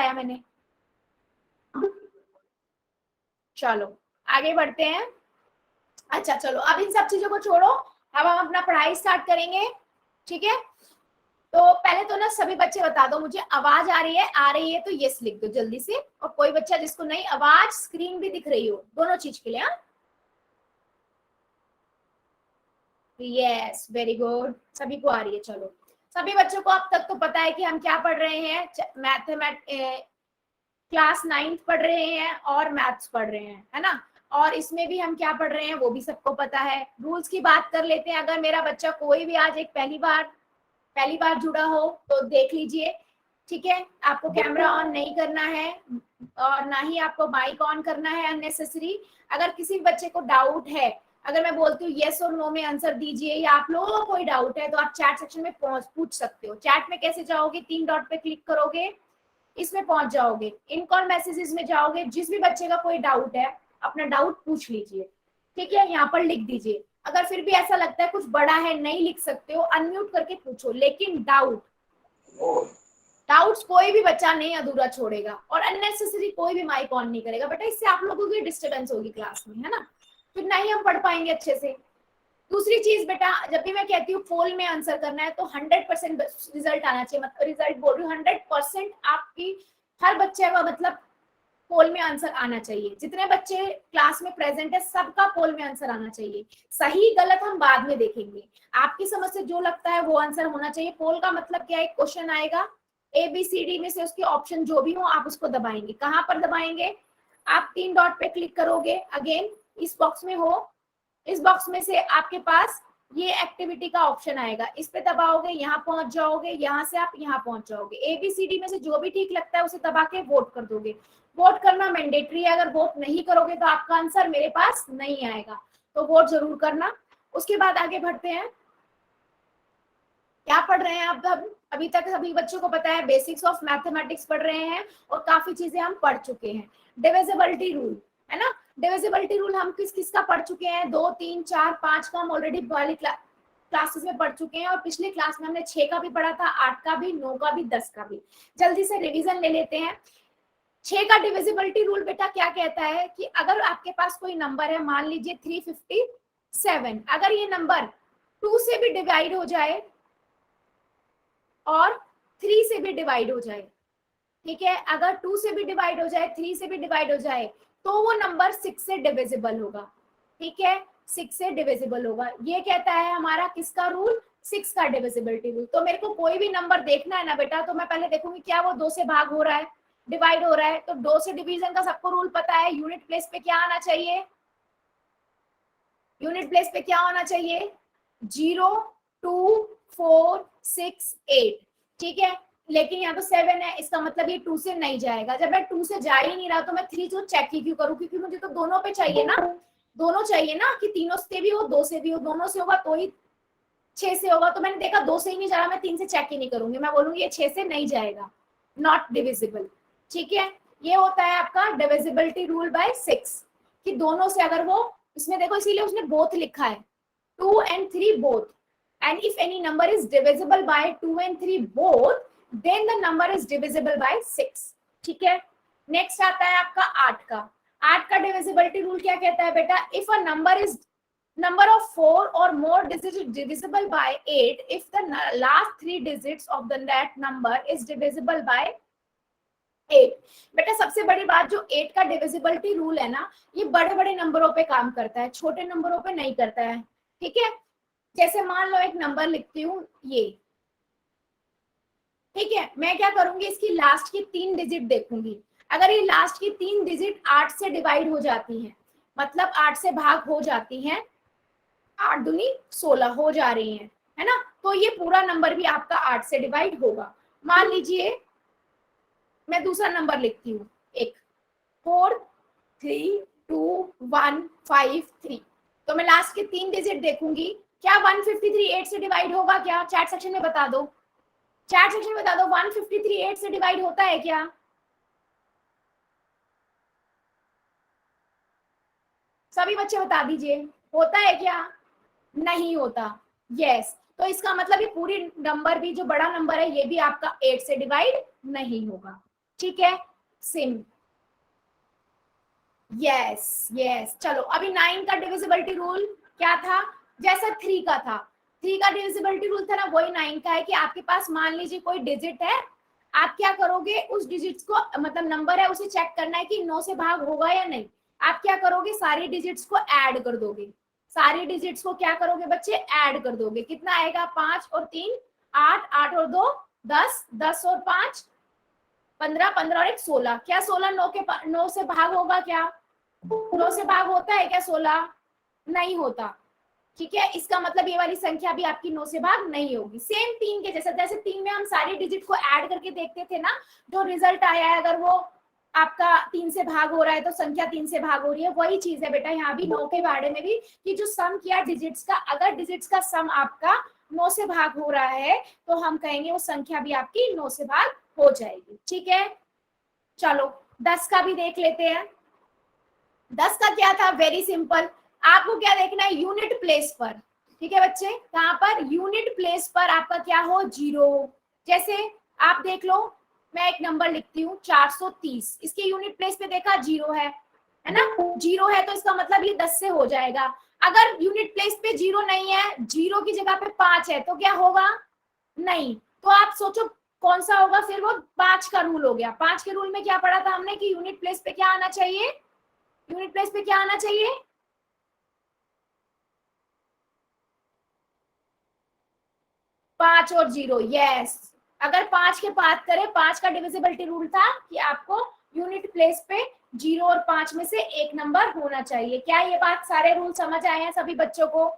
बताया मैंने? चलो आगे बढ़ते हैं। अच्छा चलो अब इन सब चीजों को छोड़ो, अब हम अपना पढ़ाई स्टार्ट करेंगे, ठीक है? तो पहले तो ना सभी बच्चे बता दो मुझे, आवाज आ रही है तो यस लिख दो जल्दी से, और कोई बच्चा जिसको नहीं आवाज स्क्रीन भी दिख रही हो, दोनों चीज के लिए। हाँ यस वेरी गुड, सभी को आ रही है। चलो सभी बच्चों को अब तक तो पता है कि हम क्या पढ़ रहे हैं, क्लास 9th पढ़ रहे हैं और मैथ्स पढ़ रहे हैं, है ना? और इसमें भी हम क्या पढ़ रहे हैं वो भी सबको पता है। रूल्स की बात कर लेते हैं। अगर मेरा बच्चा कोई भी आज एक पहली बार जुड़ा हो तो देख लीजिए, ठीक है? आपको कैमरा ऑन नहीं करना है और ना ही आपको माइक ऑन करना है अननेसेसरी। अगर किसी बच्चे को डाउट है, अगर मैं बोलती हूँ येस और नो में आंसर दीजिए, या आप लोगों को कोई डाउट है तो आप चैट सेक्शन में पूछ सकते हो। चैट में कैसे जाओगे? 3 डॉट पे क्लिक करोगे, इसमें पहुंच जाओगे, इनकॉल मैसेजेस में जाओगे, जिस भी बच्चे का कोई डाउट है अपना डाउट पूछ लीजिए, ठीक है? यहाँ पर लिख दीजिए। अगर फिर भी ऐसा लगता है कुछ बड़ा है नहीं लिख सकते हो, अनम्यूट करके पूछो, लेकिन डाउट्स कोई भी बच्चा नहीं अधूरा छोड़ेगा, और अननेसेसरी कोई भी माइक ऑन नहीं करेगा बेटा, इससे आप लोगों की डिस्टर्बेंस होगी क्लास में, है ना? फिर नहीं हम पढ़ पाएंगे अच्छे से। दूसरी चीज बेटा, जब भी मैं कहती हूँ पोल में आंसर करना है तो 100% रिजल्ट आना चाहिए, मतलब रिजल्ट बोल रही हूँ 100% आपकी हर बच्चे का मतलब पोल में आंसर आना चाहिए। जितने बच्चे क्लास में प्रेजेंट है सबका पोल में आंसर आना चाहिए। सही गलत हम बाद में देखेंगे, आपकी समझ से जो लगता है वो आंसर होना चाहिए। पोल का मतलब क्या है? क्वेश्चन आएगा ABCD में से उसके ऑप्शन जो भी हो आप उसको दबाएंगे। कहाँ पर दबाएंगे? आप 3 डॉट पे क्लिक करोगे, अगेन इस बॉक्स में हो, इस बॉक्स में से आपके पास ये एक्टिविटी का ऑप्शन आएगा, इस पे दबाओगे, यहाँ पहुंच जाओगे, यहाँ से आप यहाँ पहुंच जाओगे। ABCD में से जो भी ठीक लगता है उसे दबा के वोट कर दोगे। वोट करना मैंडेटरी है, अगर वोट नहीं करोगे तो आपका आंसर मेरे पास नहीं आएगा, तो वोट जरूर करना। उसके बाद आगे बढ़ते हैं। क्या पढ़ रहे हैं आप? अभी तक सभी बच्चों को पता है बेसिक्स ऑफ मैथमेटिक्स पढ़ रहे हैं और काफी चीजें हम पढ़ चुके हैं। डिविजिबिलिटी रूल, है ना? डिविजिबिलिटी रूल हम किस किस का पढ़ चुके हैं? 2, 3, 4, 5 का हम ऑलरेडी पहली क्लासेस में पढ़ चुके हैं, और पिछली क्लास में हमने 6 का भी पढ़ा था, 8 का भी, 9 का भी, 10 का भी। जल्दी से रिवीजन ले लेते हैं। 6 का डिविजिबिलिटी रूल बेटा क्या कहता है कि अगर आपके पास कोई नंबर है, मान लीजिए 357, अगर ये नंबर 2 से भी डिवाइड हो जाए और 3 से भी डिवाइड हो जाए, ठीक है? अगर 2 से भी डिवाइड हो जाए, 3 से भी डिवाइड हो जाए, तो वो नंबर 6 से डिविजिबल होगा, ठीक है? 6 से डिविजिबल होगा। ये कहता है हमारा किसका रूल? 6 का डिविजिबिलिटी रूल। तो मेरे को कोई भी नंबर देखना है ना बेटा, तो मैं पहले देखूंगी क्या वो 2 से भाग हो रहा है, डिवाइड हो रहा है। तो 2 से डिवीजन का सबको रूल पता है, यूनिट प्लेस पे क्या आना चाहिए? यूनिट प्लेस पे क्या होना चाहिए? 0, 2, 4, 6, 8, ठीक है? लेकिन यहाँ तो 7 है, इसका मतलब ये 2 से नहीं जाएगा। जब मैं 2 से जा ही नहीं रहा तो मैं 3 जो चेक ही क्यों करूँ? क्योंकि मुझे तो दोनों पे चाहिए ना, दोनों चाहिए ना, कि तीनों से भी हो, 2 से भी हो, दोनों से होगा तो ही 6 से होगा। तो मैंने देखा 2 से ही नहीं जा रहा, मैं 3 से चेक ही नहीं करूंगी, मैं बोलूंगी ये 6 से नहीं जाएगा, नॉट डिविजिबल, ठीक है? ये होता है आपका डिविजिबिलिटी रूल बाय 6, कि दोनों से अगर वो, इसमें देखो इसीलिए उसने बोथ लिखा है, 2 and 3 both, and if any number is divisible by 2 and 3 both, then the number is divisible by 6, ठीक है? नेक्स्ट आता है आपका 8 का। 8 का डिविजिबिलिटी रूल क्या कहता है बेटा? If a number is number of 4 or more digits divisible by 8 if the last 3 digits of that number is divisible by 8। बेटा सबसे बड़ी बात, जो 8 का डिविजिबिलिटी रूल है ना, ये बड़े बड़े नंबरों पे काम करता है, छोटे नंबरों पे नहीं करता है, ठीक है? जैसे मान लो एक नंबर लिखती हूँ ये, ठीक है? मैं क्या करूंगी, इसकी लास्ट की 3 डिजिट देखूंगी। अगर ये लास्ट की 3 डिजिट 8 से डिवाइड हो जाती हैं, मतलब 8 से भाग हो जाती हैं, 8 दूनी 16 हो जा रही हैं, है ना? तो ये पूरा नंबर भी आपका 8 से डिवाइड होगा। मान लीजिए मैं दूसरा नंबर लिखती हूँ, एक 4, 3, 2, 1, 5, 3, तो मैं लास्ट के 3 डिजिट देखूंगी, क्या 153 8 से डिवाइड होगा क्या? चैट सेक्शन में बता दो, चैट सेक्शन में बता दो, 153 8 से डिवाइड होता है क्या? सभी बच्चे बता दीजिए, होता है क्या? नहीं होता। यस, तो इसका मतलब ये पूरी नंबर भी, जो बड़ा नंबर है, ये भी आपका 8 से डिवाइड नहीं होगा, ठीक है, सिम, यस यस। चलो अभी 9 का डिविजिबिलिटी रूल क्या था, जैसा 3 का था। 3 का डिविजिबिलिटी रूल था ना, वही 9 का है कि आपके पास मान लीजिए कोई डिजिट है, आप क्या करोगे, उस डिजिट्स को मतलब नंबर है उसे चेक करना है कि 9 से भाग होगा या नहीं। आप क्या करोगे, सारी डिजिट्स को ऐड कर दोगे। सारी डिजिट्स को क्या करोगे बच्चे, ऐड कर दोगे। कितना आएगा, 5 और 3 8, 8 और 2 10, 10 और 5 15, 15 और 1 16। क्या 16 9 से भाग होगा क्या, 9 से भाग होता है क्या 16, नहीं होता। ठीक है, इसका मतलब ये वाली संख्या भी आपकी 9 से भाग नहीं होगी। सेम 3 के जैसा, जैसे 3 में हम सारी डिजिट को ऐड करके देखते थे ना, जो रिजल्ट आया है अगर वो आपका 3 से भाग हो रहा है तो संख्या 3 से भाग हो रही है, वही चीज है बेटा यहाँ भी 9 के बारे में भी, कि जो सम किया डिजिट्स का, अगर डिजिट्स का सम आपका 9 से भाग हो रहा है तो हम कहेंगे वो संख्या भी आपकी 9 से भाग हो जाएगी। ठीक है, चलो 10 का भी देख लेते हैं। 10 का क्या था, वेरी सिंपल। आपको क्या देखना है, यूनिट प्लेस पर। ठीक है बच्चे, कहां पर, यूनिट प्लेस पर आपका क्या हो, 0। जैसे आप देख लो, मैं एक नंबर लिखती हूँ 430, इसके यूनिट प्लेस पे देखा 0 है ना, 0 है तो इसका मतलब ये 10 से हो जाएगा। अगर यूनिट प्लेस पे 0 नहीं है, 0 की जगह पे 5 है, तो क्या होगा, नहीं। तो आप सोचो कौन सा होगा फिर, वो 5 का रूल हो गया। 5 के रूल में क्या पढ़ा था हमने कि यूनिट प्लेस पे क्या आना चाहिए, यूनिट प्लेस पे क्या आना चाहिए, 5 और 0, यस। अगर 5 के बात करें, 5 का डिविजिबिलिटी रूल था कि आपको यूनिट प्लेस पे 0 और 5 में से एक नंबर होना चाहिए। क्या ये बात, सारे रूल समझ आए हैं सभी बच्चों को,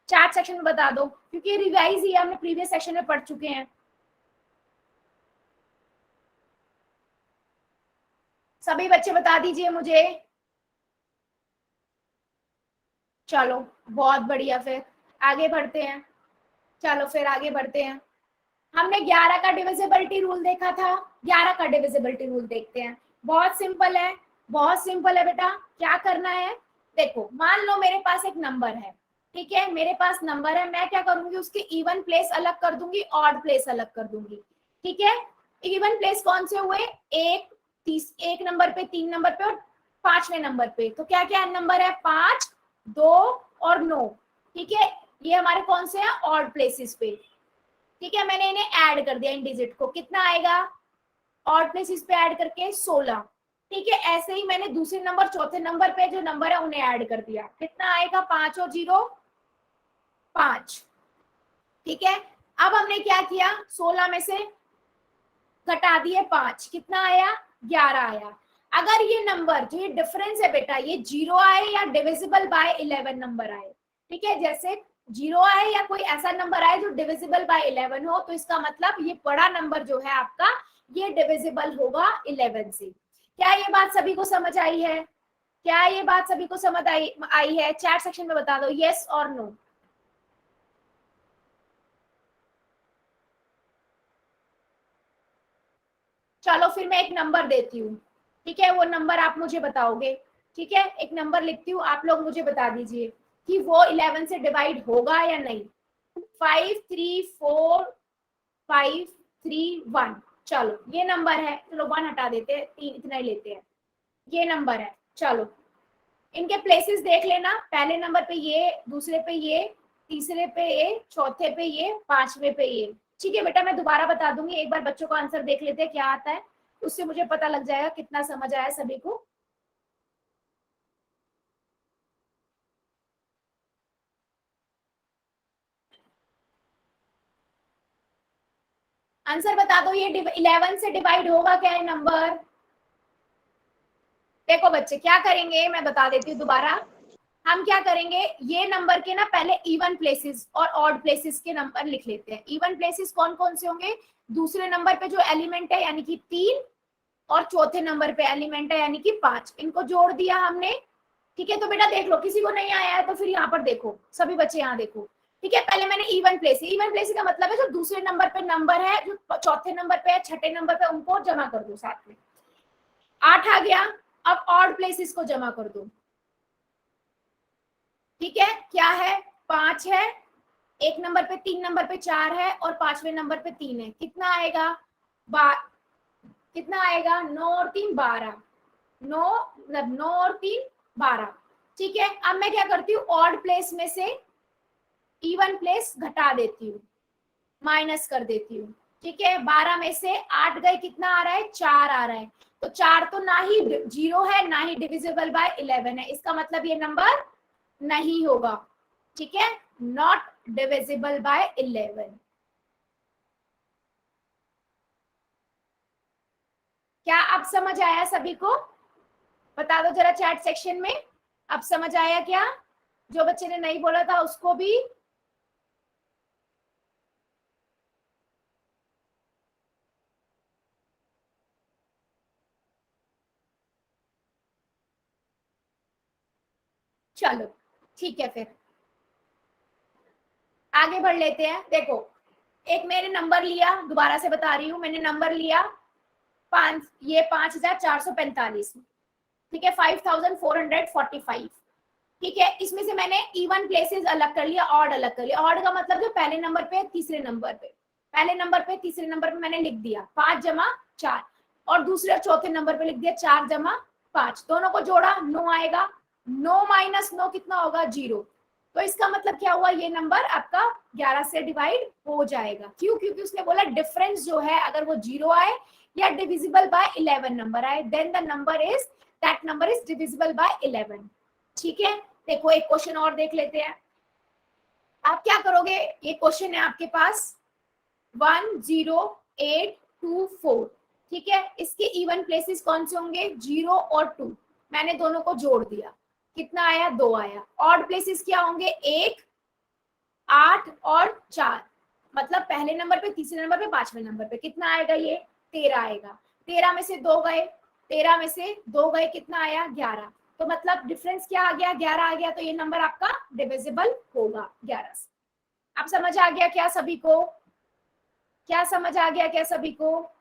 चैट सेक्शन में बता दो, क्योंकि रिवाइज ही हमने प्रीवियस सेक्शन में पढ़ चुके हैं। सभी बच्चे बता दीजिए मुझे। चलो बहुत बढ़िया, फिर आगे बढ़ते हैं। चलो फिर आगे बढ़ते हैं। हमने 11 का डिविजिबिलिटी रूल देखा था, 11 का डिविजिबिलिटी रूल देखते हैं। बहुत सिंपल है, बहुत सिंपल है बेटा। क्या करना है, देखो मान लो मेरे पास एक नंबर है, ठीक है, मेरे पास नंबर है, मैं क्या करूंगी, उसके इवन प्लेस अलग कर दूंगी, ऑड प्लेस अलग कर दूंगी। ठीक है, इवन प्लेस कौन से हुए, एक, एक नंबर पे, 3 नंबर पे और 5वें नंबर पे। तो क्या क्या नंबर है, 5, 2 और 9। ठीक है, ये हमारे कौन से हैं, ऑड प्लेसेस पे। ठीक है, मैंने इन्हें ऐड कर दिया, इन डिजिट को, कितना आएगा, ऑड प्लेसेस पे ऐड करके 16। ठीक है, ऐसे ही मैंने दूसरे नंबर, चौथे नंबर पे जो नंबर है उन्हें ऐड कर दिया, कितना आएगा, 5 और 0 5। ठीक है, अब हमने क्या किया, 16 में से घटा दिए 5, कितना आया, 11 आया। अगर ये नंबर जो ये डिफरेंस है बेटा, ये 0 आए या डिविजिबल बाय 11 नंबर आए, ठीक है, जैसे 0 आए या कोई ऐसा नंबर आए जो डिविजिबल बाय 11 हो, तो इसका मतलब ये बड़ा नंबर जो है आपका, ये डिविजिबल होगा 11 से। क्या ये बात सभी को समझ आई है, क्या ये बात सभी को समझ आई है, चैट सेक्शन में बता दो यस और नो। चलो फिर मैं एक नंबर देती हूँ, ठीक है, वो नंबर आप मुझे बताओगे। ठीक है, एक नंबर लिखती हूँ, आप लोग मुझे बता दीजिए कि वो 11 से डिवाइड होगा या नहीं। 5 3 4 5 3 1। चलो ये नंबर है, चलो 1 हटा देते हैं, 3 इतना ही लेते हैं, ये नंबर है। चलो इनके प्लेसेस देख लेना, पहले नंबर पे ये, दूसरे पे ये, तीसरे पे ये, चौथे पे ये, 5वें पे ये। ठीक है बेटा, मैं दोबारा बता दूंगी, एक बार बच्चों का आंसर देख लेते हैं क्या आता है, उससे मुझे पता लग जाएगा कितना समझ आया सभी को। आंसर बता दो, ये 11 से डिवाइड होगा क्या ये नंबर। देखो बच्चे क्या करेंगे, मैं बता देती हूँ दोबारा। हम क्या करेंगे, ये नंबर के ना पहले इवन प्लेसेस और ऑड प्लेसेस के नंबर लिख लेते हैं। इवन प्लेसेस कौन कौन से होंगे, दूसरे नंबर पे जो एलिमेंट है यानी कि 3, और चौथे नंबर पे एलिमेंट है यानी कि 5, इनको जोड़ दिया हमने। ठीक है, तो बेटा देख लो, किसी को नहीं आया है तो फिर यहाँ पर देखो, सभी बच्चे यहाँ देखो। ठीक है, पहले मैंने इवन प्लेस, इवन प्लेस का मतलब है जो दूसरे नंबर पे नंबर है, जो चौथे नंबर पे है, छठे नंबर पे, उनको जमा कर दो साथ में। 8 आ गया, अब ऑड प्लेसेस को जमा कर दो। ठीक है, क्या है, 5 है, एक नंबर पे, 3 नंबर पे 4 है और 5वें नंबर पे 3 है, कितना आएगा, कितना आएगा, 9 और 3 12, 9 मतलब 9 और 3 12। ठीक है, अब मैं क्या करती हूँ, ऑड प्लेस में से इवन प्लेस घटा देती हूँ, माइनस कर देती हूँ। ठीक है, 12 में से 8 गए, कितना आ रहा है, 4 आ रहा है। तो 4 तो ना ही 0 है ना ही डिविजिबल बाय 11 है, इसका मतलब ये नंबर नहीं होगा। ठीक है, नॉट डिविजिबल बाय 11। क्या अब समझ आया सभी को? बता दो जरा चैट सेक्शन में, अब समझ आया क्या? जो बच्चे ने नहीं बोला था उसको भी। चलो ठीक है, फिर आगे बढ़ लेते हैं। देखो, एक मैंने नंबर लिया, दोबारा से बता रही हूँ, मैंने नंबर लिया 5, ये 5445। ठीक है, 5445। ठीक है, इसमें से मैंने इवन प्लेसेस अलग कर लिया, ऑड अलग कर लिया। ऑड का मतलब जो पहले नंबर पे तीसरे नंबर पे, पहले नंबर पे तीसरे नंबर पे मैंने लिख दिया 5 जमा 4, और दूसरे और चौथे नंबर पे लिख दिया 4 जमा 5। दोनों को जोड़ा 9 आएगा, 9 माइनस 9 कितना होगा, 0। तो इसका मतलब क्या हुआ, ये नंबर आपका 11 से डिवाइड हो जाएगा। क्यों? क्योंकि उसने बोला डिफरेंस जो है अगर वो 0 आए या डिविजिबल बाय 11 नंबर आए, then the number is, that number is divisible by 11। ठीक है, देखो एक क्वेश्चन और देख लेते हैं। आप क्या करोगे, ये क्वेश्चन है आपके पास 10824। ठीक है, इसके इवन प्लेसेस कौन से होंगे, 0 और 2। मैंने दोनों को जोड़ दिया, कितना आया, 2 आया। ऑड प्लेसेस क्या होंगे, 1 8 और 4। मतलब पहले नंबर पे तीसरे नंबर पे पांचवें नंबर पे कितना आएगा, ये 13 आएगा। 13 में से 2 गए, 13 में से 2 गए, कितना आया, 11। तो मतलब डिफरेंस क्या आ गया, 11 आ गया। तो ये नंबर आपका डिविजिबल होगा 11 से। अब समझ आ गया क्या सभी को? क्या समझ आ गया क्या सभी को?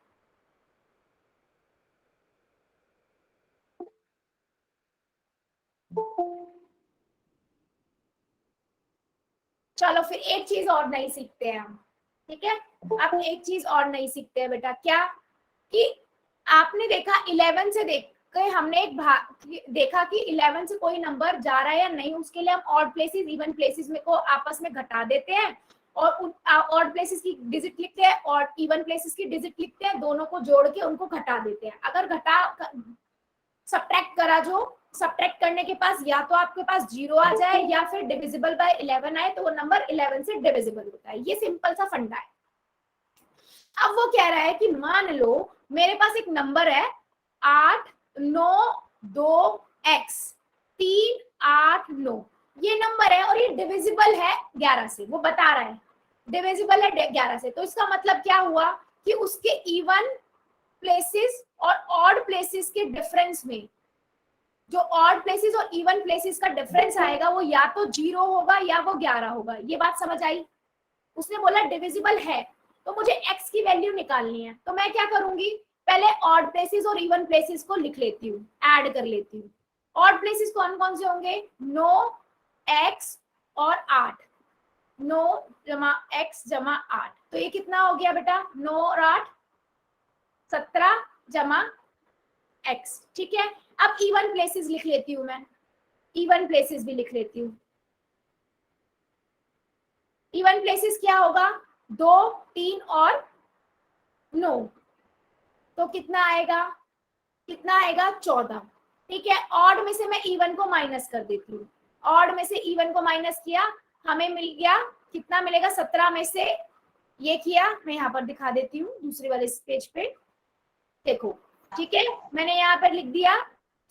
चलो फिर एक चीज और नहीं सीखते हैं हम। ठीक है, अब एक चीज और नहीं सीखते हैं बेटा, क्या कि आपने देखा 11 से देख के हमने एक देखा कि 11 से कोई नंबर जा रहा है या नहीं, उसके लिए हम ऑड प्लेसेस इवन प्लेसेस में को आपस में घटा देते हैं, और ऑड प्लेसेस की डिजिट लिखते हैं और इवन प्लेसेस की डिजिट लिखते हैं, दोनों को जोड़ के उनको घटा देते हैं। अगर घटा सब्ट्रैक्ट करा, जो सब्ट्रैक्ट करने के पास या तो आपके पास 0 आ जाए या फिर डिविजिबल बाय 11 आए, तो वो नंबर 11 से डिविजिबल होता है। ये सिंपल सा फंडा है। अब वो कह रहा है कि मान लो मेरे पास एक नंबर है 892x 389, ये नंबर है और ये डिविजिबल है 11 से, वो बता रहा है डिविजिबल है 11 से। तो इसका मतलब क्या हुआ कि उसके इवन प्लेसेस और ऑड प्लेसेस के डिफरेंस में, जो ऑड प्लेसेस और इवन प्लेसेस का डिफरेंस आएगा वो या तो 0 होगा या वो 11 होगा। ये बात समझ आई? उसने बोला डिविजिबल है, तो मुझे x की वैल्यू निकालनी है। तो मैं क्या करूंगी, पहले ऑड प्लेसेस और इवन प्लेसेस को लिख लेती हूँ, ऐड कर लेती हूँ। ऑड प्लेसेस कौन कौन से होंगे, 9 x और 8, 9 जमा x जमा 8। तो ये कितना हो गया बेटा, 9 और 8 17 जमा x। ठीक है, अब इवन प्लेसेस लिख लेती हूँ मैं, इवन प्लेसेस भी लिख लेती हूँ। इवन प्लेसेस क्या होगा, 2 3 और 9, तो कितना आएगा, कितना आएगा, 14। ठीक है, ऑड में से मैं इवन को माइनस कर देती हूँ, ऑड में से इवन को माइनस किया, हमें मिल गया, कितना मिलेगा, 17 में से ये किया, मैं यहाँ पर दिखा देती हूँ दूसरे वाले पेज पे, देखो। ठीक है, मैंने यहाँ पर लिख दिया,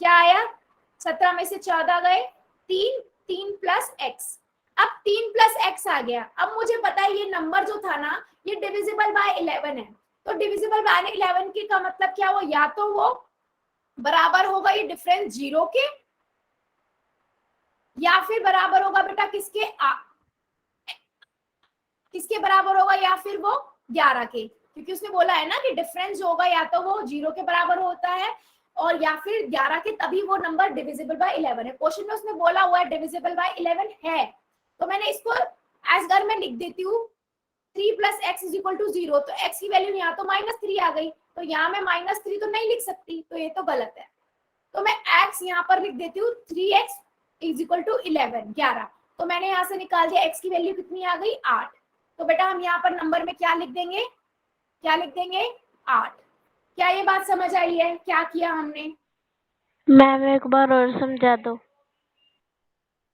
क्या आया, 17 में से 14 गए, 3 3 प्लस एक्स। अब 3 प्लस एक्स आ गया। अब मुझे पता है ये नंबर जो था ना, ये डिविजिबल बाय 11 है। तो डिविजिबल बाय 11 के का मतलब क्या हुआ, या तो वो बराबर होगा ये डिफरेंस 0 के, या फिर बराबर होगा बेटा किसके, किसके बराबर होगा, या फिर वो 11 के। क्योंकि उसने बोला है ना कि डिफरेंस जो होगा या तो वो 0 के बराबर होता है और या फिर 11 के, तभी वो नंबर डिविजिबल बाय 11 है। क्वेश्चन में उसने बोला हुआ है डिविजिबल बाय 11 है, तो मैंने इसको एज घर में लिख देती हूँ 3 plus x is equal to 0। तो एक्स की वैल्यू यहाँ तो -3 आ गई, तो यहाँ मैं -3 तो नहीं लिख सकती, तो ये तो गलत है। तो मैं x यहाँ पर लिख देती हूँ 3x = 11। तो मैंने यहाँ से निकाल दिया x की वैल्यू कितनी आ गई 8। तो बेटा हम यहाँ पर नंबर में क्या लिख देंगे, 8। क्या ये बात समझ आई है क्या किया हमने? मैम एक बार और समझा दो।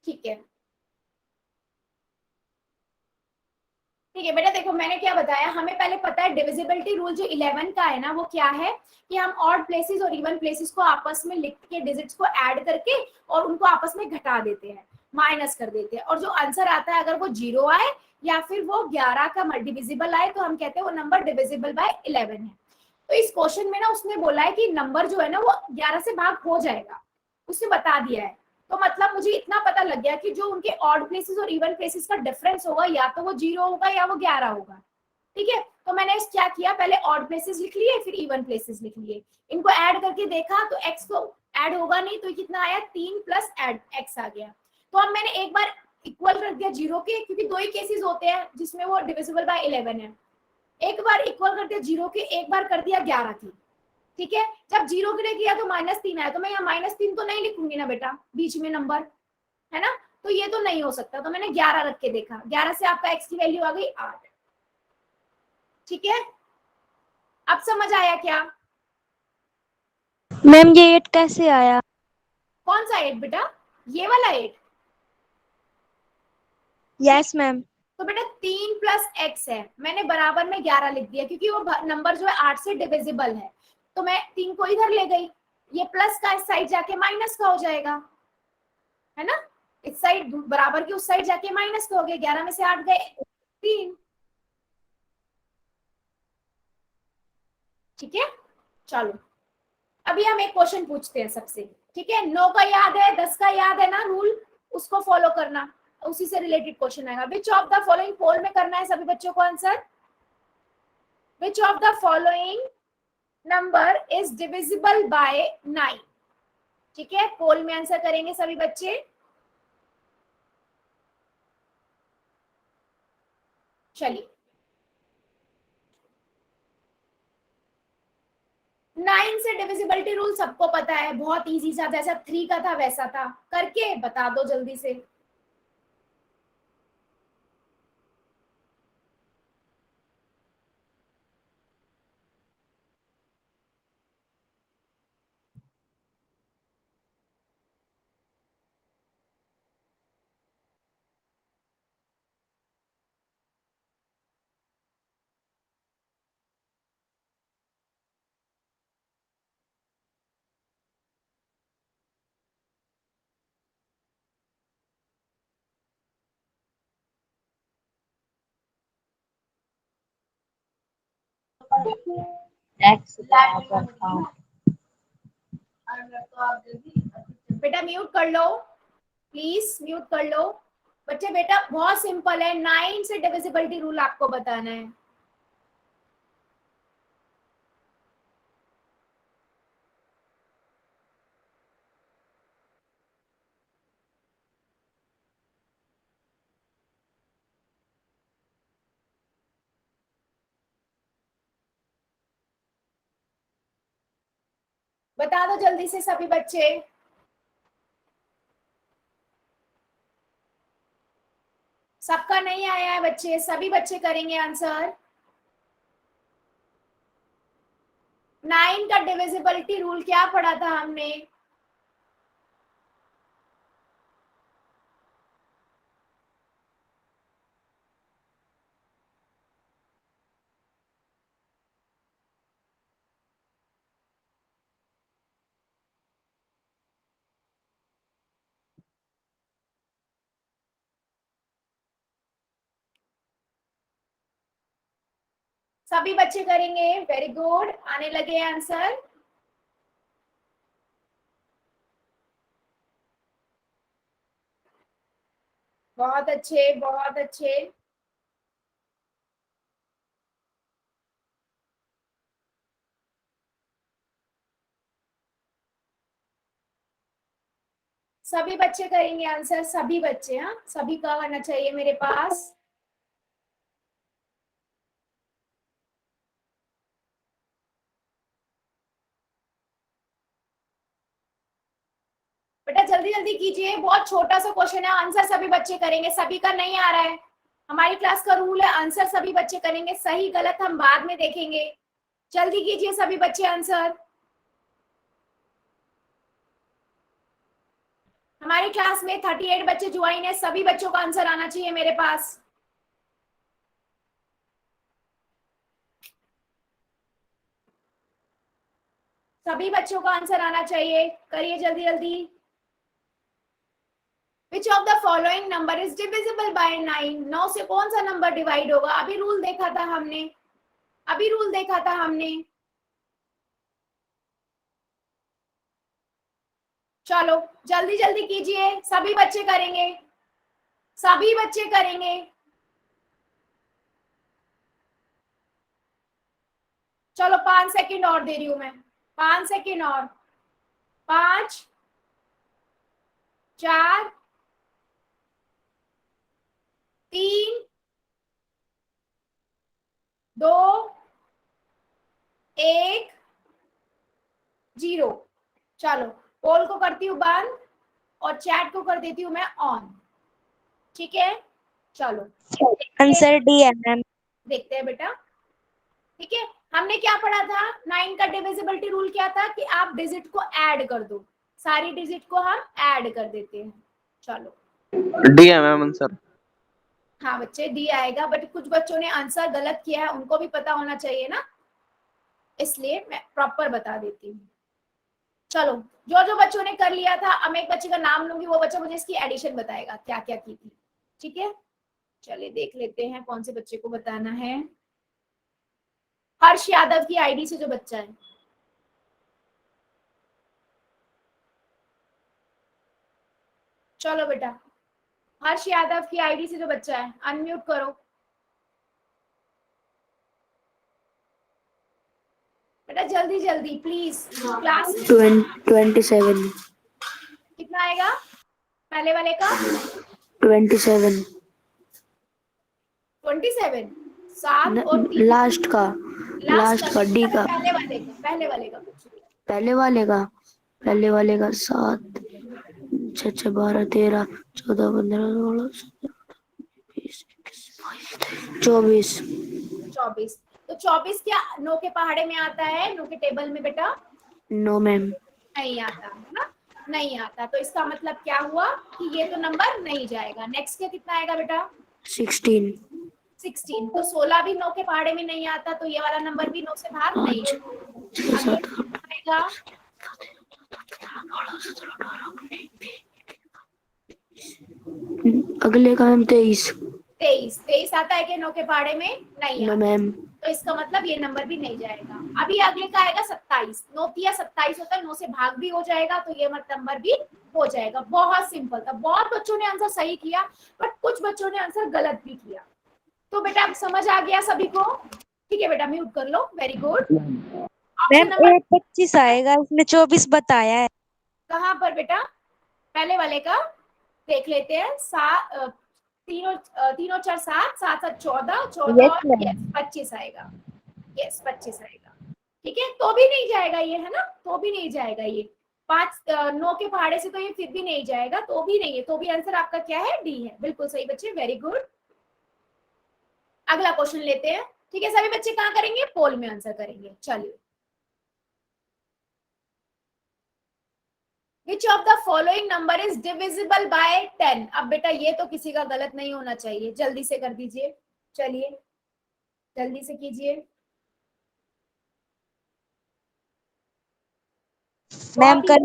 ठीक है बेटा, देखो मैंने क्या बताया, हमें पहले पता है डिविजिबिलिटी रूल जो 11 का है ना, वो क्या है कि हम ऑड प्लेसेस और इवन प्लेसेस को आपस में लिख के डिजिट्स को ऐड करके और उनको आपस में घटा देते हैं, माइनस कर देते हैं, और जो आंसर आता है अगर वो 0 आए या फिर वो 11 का डिविजिबल आए तो हम कहते हैं वो नंबर डिविजिबल बाय 11 है। तो इस क्वेश्चन में ना उसने बोला है कि नंबर जो है ना वो 11 से भाग हो जाएगा, उसने बता दिया है। तो मतलब मुझे इतना पता लग गया कि जो उनके ऑड प्लेसेस और इवन प्लेसेस का डिफरेंस होगा या तो वो 0 होगा या वो 11 होगा। ठीक है, तो मैंने क्या किया, पहले ऑड प्लेसेस लिख लिए फिर इवन प्लेसेस लिख लिए, इनको ऐड करके देखा तो x को ऐड होगा नहीं, तो कितना आया 3 प्लस x आ गया। तो अब मैंने एक बार इक्वल कर दिया 0 के, क्योंकि दो ही केसेस होते हैं जिसमें वो डिविजिबल बाय 11 है। एक बार इक्वल कर दिया 0 के, एक बार कर दिया 11 की। ठीक है, जब 0 के लिए किया तो -3 आया, तो मैं यहाँ -3 तो नहीं लिखूंगी ना बेटा बीच में नंबर, है ना, तो ये तो नहीं हो सकता, तो मैंने 11 रख के देखा, 11 से आपका x की वैल्यू आ गई 8। ठीक है, अब समझ आया क्या? मैम ये 8 कैसे आया? कौन सा 8 बेटा? ये वाला 8? Yes ma'am. तो बेटा 3 प्लस x है, मैंने बराबर में 11 लिख दिया क्योंकि वो नंबर जो है 8 से डिविजिबल है, तो मैं 3 को इधर ले गई, ये प्लस का इस साइड जाके माइनस का हो जाएगा, है ना, इस साइड बराबर की उस साइड जाके माइनस का हो गया, 11 में से 8 गए 3। ठीक है, चलो अभी हम एक क्वेश्चन पूछते हैं सबसे। ठीक है, 9 का याद है, 10 का याद है ना रूल, उसको फॉलो करना, उसी से रिलेटेड क्वेश्चन आएगा। विच ऑफ द फॉलोइंग पोल में करना है सभी बच्चों को answer, which of the following number is divisible bye 9। ठीक है, पोल में आंसर करेंगे सभी बच्चे। चलिए 9 से डिविजिबिलिटी रूल सबको पता है, बहुत इजी सा, जैसा 3 का था वैसा था, करके बता दो जल्दी से। बेटा म्यूट कर लो, प्लीज म्यूट कर लो बच्चे। बेटा बहुत सिंपल है, 9 से डिविजिबिलिटी रूल आपको बताना है। बता दो जल्दी से सभी बच्चे। सबका नहीं आया है बच्चे, सभी बच्चे करेंगे आंसर। 9 का डिविजिबिलिटी रूल क्या पढ़ा था हमने? सभी बच्चे करेंगे, वेरी गुड, आने लगे आंसर। बहुत अच्छे बहुत अच्छे। सभी बच्चे करेंगे आंसर, सभी बच्चे, हाँ सभी का आना चाहिए मेरे पास। जल्दी जल्दी कीजिए, बहुत छोटा सा क्वेश्चन है, आंसर सभी बच्चे करेंगे, सभी का नहीं आ रहा है। हमारी क्लास का रूल है आंसर सभी बच्चे करेंगे, सही गलत हम बाद में देखेंगे। जल्दी कीजिए सभी बच्चे आंसर। हमारी क्लास में 38 बच्चे ज्वाइन है, सभी बच्चों का आंसर आना चाहिए मेरे पास। सभी बच्चों का आंसर आना चाहिए, करिए जल्दी जल्दी। Which of the following number is divisible by 9? 9 से कौन सा नंबर डिवाइड होगा? अभी रूल देखा था हमने, अभी रूल देखा था हमने। चलो जल्दी जल्दी कीजिए, सभी बच्चे करेंगे, सभी बच्चे करेंगे। चलो 5 सेकंड और दे रही हूं मैं, 5 सेकंड और। 5, 4, 3, 2, 1, 0। चलो पोल को करती हूँ बंद और चैट को कर देती हूँ मैं ऑन। ठीक है, चलो आंसर डी है मैम। देखते हैं बेटा। ठीक है, हमने क्या पढ़ा था? 9 का डिविजिबिलिटी रूल क्या था कि आप डिजिट को ऐड कर दो, सारी डिजिट को हम ऐड कर देते हैं। चलो डी है मैम आंसर। हाँ बच्चे डी आएगा, बट कुछ बच्चों ने आंसर गलत किया है, उनको भी पता होना चाहिए ना, इसलिए मैं प्रॉपर बता देती हूँ। चलो जो जो बच्चों ने कर लिया था, अब मैं एक बच्चे का नाम लूंगी, वो बच्चा मुझे इसकी एडिशन बताएगा क्या क्या की थी। ठीक है, चलिए देख लेते हैं कौन से बच्चे को बताना है। हर्ष यादव की आईडी से जो बच्चा है, चलो बेटा हर्ष यादव की आईडी से जो बच्चा है अनम्यूट करो। बेटा जल्दी जल्दी प्लीज, क्लास 27। कितना आएगा पहले वाले का? 27 27। 7 और 3 लास्ट का डी का पहले वाले का, पहले वाले का पूछो। पहले वाले का 7 6 12 13 14 15 16 17 24। 24, तो 24 क्या 9 के पहाड़े में आता है? 9 के टेबल में बेटा नो मैम। नहीं आता है ना, नहीं आता, तो इसका मतलब क्या हुआ कि ये तो नंबर नहीं जाएगा। नेक्स्ट के कितना आएगा बेटा? 16 16, तो 16 भी 9 के पहाड़े में नहीं आता, तो ये वाला नंबर भी 9 से बाहर नहीं 5 6 अगले 7 आएगा। 8 अगले का हम 23। 23 आता है कि 9 के पहाड़े में नहीं नो आता, मैम। तो इसका मतलब ये नंबर भी नहीं जाएगा। अभी अगले का आएगा 27, 9 तिया 27 होता है, 9 से भाग भी हो जाएगा, तो ये नंबर भी हो जाएगा। बहुत सिंपल था, बहुत बच्चों ने आंसर सही किया, बट कुछ बच्चों ने आंसर गलत भी किया। तो बेटा अब समझ आ गया सभी को? ठीक है बेटा म्यूट कर लो, very good. Option ma'am number 25 आएगा, इसने 24 बताया है। कहाँ पर बेटा? पहले वाले का देख लेते हैं। 3 और 4 7, 7 7 14, 14 यस और मैम। यस 25 आएगा, यस 25 आएगा। ठीक है, तो भी नहीं जाएगा ये, है ना, तो भी नहीं जाएगा ये। 9 के पहाड़े से तो ये फिर भी नहीं जाएगा, तो भी नहीं है, तो भी आंसर आपका क्या है? डी है। बिल्कुल सही बच्चे, वेरी गुड। अगला क्वेश्चन लेते हैं। ठीक है, सभी बच्चे कहाँ करेंगे? पोल में आंसर करेंगे। चलिए, Which of the following number is divisible by 10? अब बेटा ये तो किसी का गलत नहीं होना चाहिए, जल्दी से कर दीजिए, चलिए जल्दी से कीजिए। मैम कर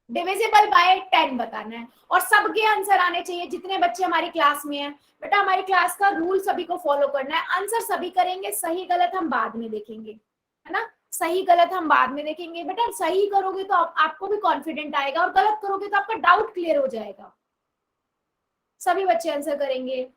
डिविजिबल बाय 10 बताना है, और सबके आंसर आने चाहिए जितने बच्चे हमारी क्लास में हैं। बेटा हमारी क्लास का रूल सभी को फॉलो करना है, आंसर सभी करेंगे, सही गलत हम बाद में देखेंगे, है ना, सही गलत हम बाद में देखेंगे। बेटा सही करोगे तो आपको भी कॉन्फिडेंट आएगा, और गलत करोगे तो आपका डाउट क्लियर हो जाएगा। सभी बच्चे आंसर करेंगे।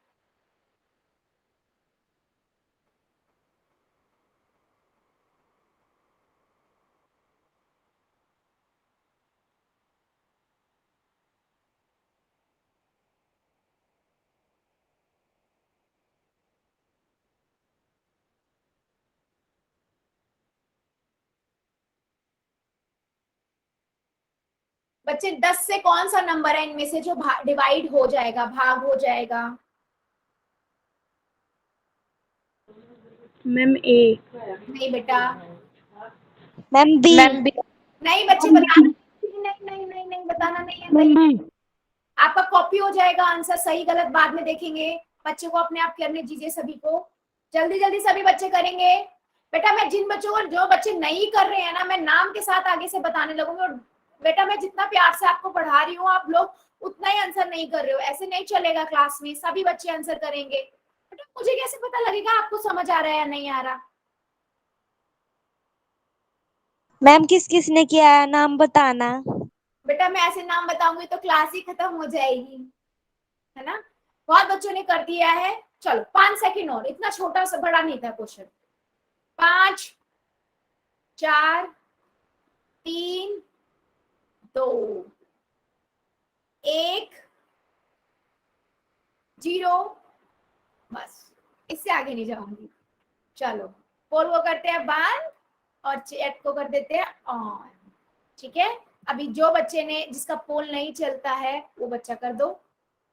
बच्चे 10 से कौन सा नंबर है इनमें से जो डिवाइड हो जाएगा, भाग हो जाएगा? मैम ए। नहीं बेटा, मैम बी। नहीं बच्चे बताना नहीं नहीं नहीं नहीं नहीं, बताना नहीं है, नहीं है। आपका कॉपी हो जाएगा, आंसर सही गलत बाद में देखेंगे। बच्चे को अपने आप करने दीजिए, सभी को जल्दी जल्दी सभी बच्चे करेंगे। बेटा मैं जिन बच्चों को, जो बच्चे नहीं कर रहे हैं ना, मैं नाम के साथ आगे से बताने लगूंगी। और बेटा मैं जितना प्यार से आपको पढ़ा रही हूँ, आप लोग उतना ही आंसर नहीं कर रहे हो, ऐसे नहीं चलेगा। क्लास में सभी बच्चे आंसर करेंगे। बेटा मुझे कैसे पता लगेगा आपको समझ आ रहा है या नहीं आ रहा? मैम किस किस ने किया है नाम बताना। बेटा मैं ऐसे नाम बताऊंगी तो क्लास ही खत्म हो जाएगी, है ना? बहुत बच्चों ने कर दिया है। चलो 5 सेकंड और, इतना छोटा सा बड़ा नहीं था क्वेश्चन। 5 4 3 2 1 0। बस इससे आगे नहीं जाऊंगी। चलो पोल को करते हैं बंद और चैट को कर देते हैं ऑन। ठीक है, अभी जो बच्चे ने, जिसका पोल नहीं चलता है वो बच्चा कर दो।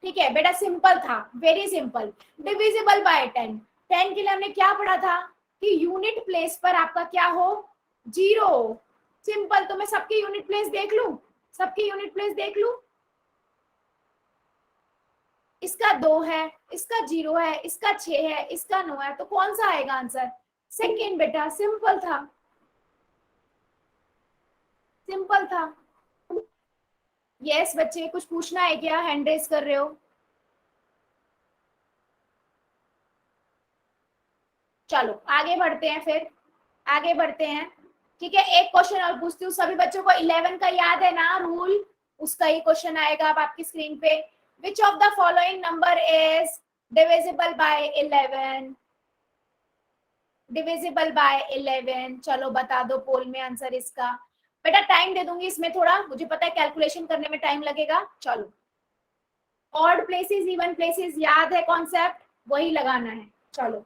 ठीक है बेटा, सिंपल था, वेरी सिंपल। Divisible by 10। 10 के लिए हमने क्या पढ़ा था कि यूनिट प्लेस पर आपका क्या हो, 0। सिंपल। तो मैं सबके यूनिट प्लेस देख लूं, सबके यूनिट प्लेस देख लूं। इसका 2 है, इसका 0 है, इसका 6 है, इसका 9 है, तो कौन सा आएगा आंसर? सेकेंड बेटा, सिंपल था, सिंपल था। यस बच्चे, कुछ पूछना है क्या? हैंड रेस कर रहे हो? चलो आगे बढ़ते हैं, फिर आगे बढ़ते हैं। ठीक है, एक क्वेश्चन और पूछती हूँ। सभी बच्चों को 11 का याद है ना रूल? उसका ही क्वेश्चन आएगा अब आपकी स्क्रीन पे। Which of the following number is divisible by 11? Divisible by 11, चलो बता दो पोल में आंसर इसका। बेटा टाइम दे दूंगी इसमें थोड़ा, मुझे पता है कैलकुलेशन करने में टाइम लगेगा। चलो, ऑड प्लेसेस इवन प्लेसेस याद है कॉन्सेप्ट, वही लगाना है। चलो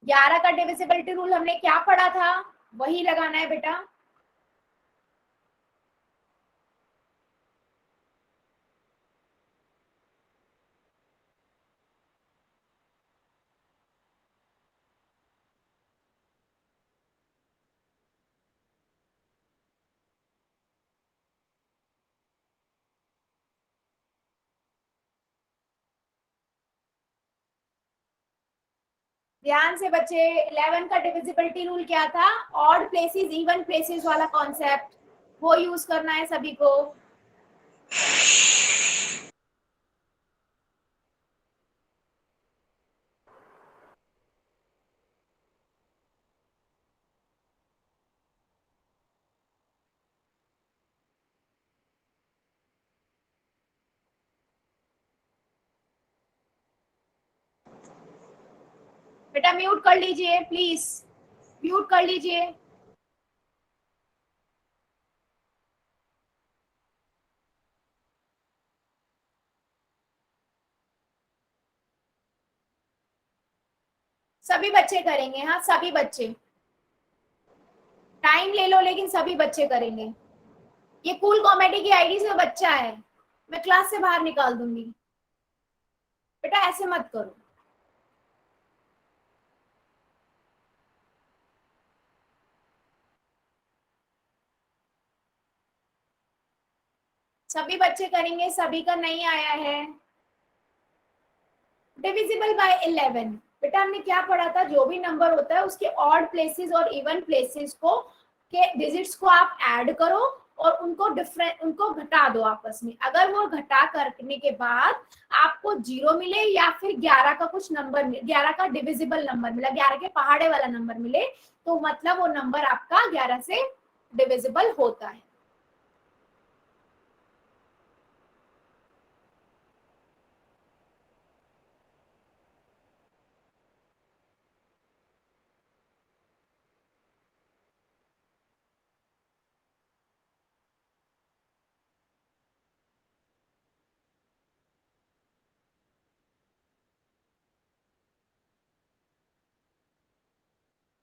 ग्यारह का डिविजिबिलिटी रूल हमने क्या पढ़ा था, वही लगाना है बेटा। ध्यान से बच्चे, 11 का डिविजिबिलिटी रूल क्या था? ऑड प्लेसेस इवन प्लेसेस वाला कॉन्सेप्ट, वो यूज करना है सभी को। बेटा म्यूट कर लीजिए प्लीज, म्यूट कर लीजिए। सभी बच्चे करेंगे, हाँ सभी बच्चे, टाइम ले लो लेकिन सभी बच्चे करेंगे। ये कूल कॉमेडी की आईडी से बच्चा है, मैं क्लास से बाहर निकाल दूंगी। बेटा ऐसे मत करो। सभी बच्चे करेंगे, सभी का नहीं आया है। डिविजिबल बाय 11, बेटा हमने क्या पढ़ा था? जो भी नंबर होता है उसके ऑड प्लेसेस और इवन प्लेसेस को के डिजिट्स को आप ऐड करो और उनको डिफरेंट, उनको घटा दो आपस में। अगर वो घटा करने के बाद आपको 0 मिले या फिर 11 का कुछ नंबर मिले, 11 का डिविजिबल नंबर मिला, 11 के पहाड़े वाला नंबर मिले, तो मतलब वो नंबर आपका 11 से डिविजिबल होता है।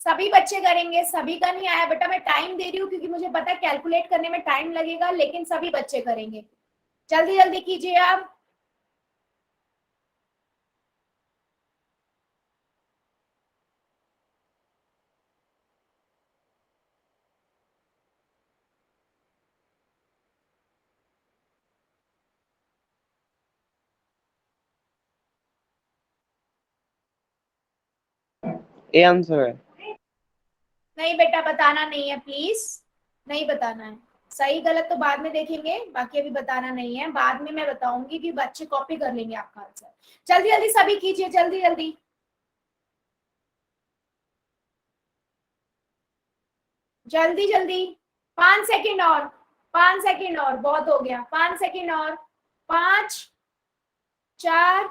सभी बच्चे करेंगे, सभी का नहीं आया बेटा, मैं टाइम दे रही हूँ क्योंकि मुझे पता है कैलकुलेट करने में टाइम लगेगा, लेकिन सभी बच्चे करेंगे। जल्दी जल्दी कीजिए आप। ए आंसर है। नहीं बेटा बताना नहीं है, प्लीज नहीं बताना है। सही गलत तो बाद में देखेंगे, बाकी अभी बताना नहीं है, बाद में मैं बताऊंगी कि बच्चे कॉपी कर लेंगे आपका आंसर। जल्दी जल्दी सभी कीजिए, जल्दी जल्दी जल्दी जल्दी। 5 सेकेंड और, 5 सेकेंड और, बहुत हो गया, 5 सेकेंड और। 5, 4,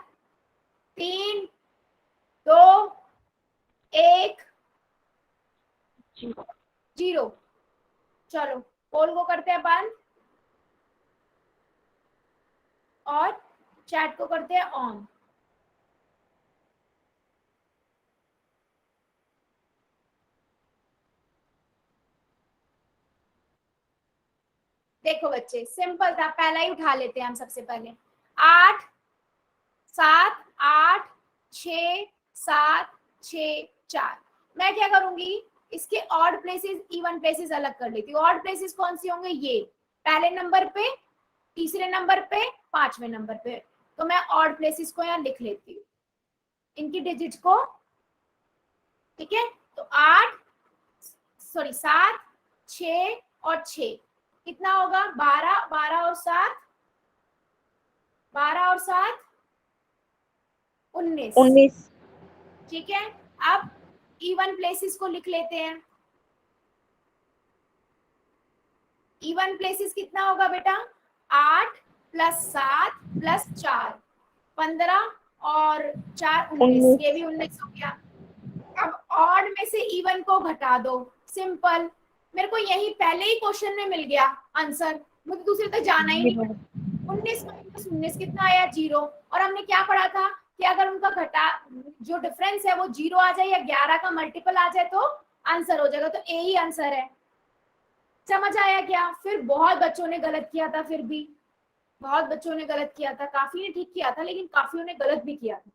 3, 2, 1, 0। चलो पोल को करते हैं बंद और चैट को करते हैं ऑन। देखो बच्चे सिंपल था, पहला ही उठा लेते हैं हम सबसे पहले। 8, 7, 8, 6, 7, 6, 4। मैं क्या करूंगी, इसके ऑड प्लेसेस इवन प्लेसेस अलग कर लेती हूँ। ऑड प्लेसेस कौन सी होंगे, ये पहले नंबर पे, तीसरे नंबर पे, पांचवें नंबर पे। तो मैं ऑड प्लेसेस को यहाँ लिख लेती हूँ, इनकी डिजिट को। ठीक है, तो 8, सॉरी 7, 6 और 6 कितना होगा, 12, 12 और 7, 12 और 7 19। 19। ठीक है, अब इवन प्लेसेस को लिख लेते हैं। इवन प्लेसेस कितना होगा बेटा, 8 + 7 + 4 15 और 4 19, ये भी 19 हो गया। अब ऑड में से इवन को घटा दो, सिंपल। मेरे को यही पहले ही क्वेश्चन में मिल गया आंसर, मुझे दूसरे तक जाना ही नहीं। 19 - 19 कितना आया, 0। और हमने क्या पढ़ा था कि अगर उनका घटा जो डिफरेंस है वो 0 आ जाए या 11 का मल्टीपल आ जाए तो आंसर हो जाएगा, तो ए ही आंसर है। समझ आया क्या? फिर बहुत बच्चों ने गलत किया था, फिर भी बहुत बच्चों ने गलत किया था, काफी ने ठीक किया था, लेकिन काफियों ने गलत भी किया था।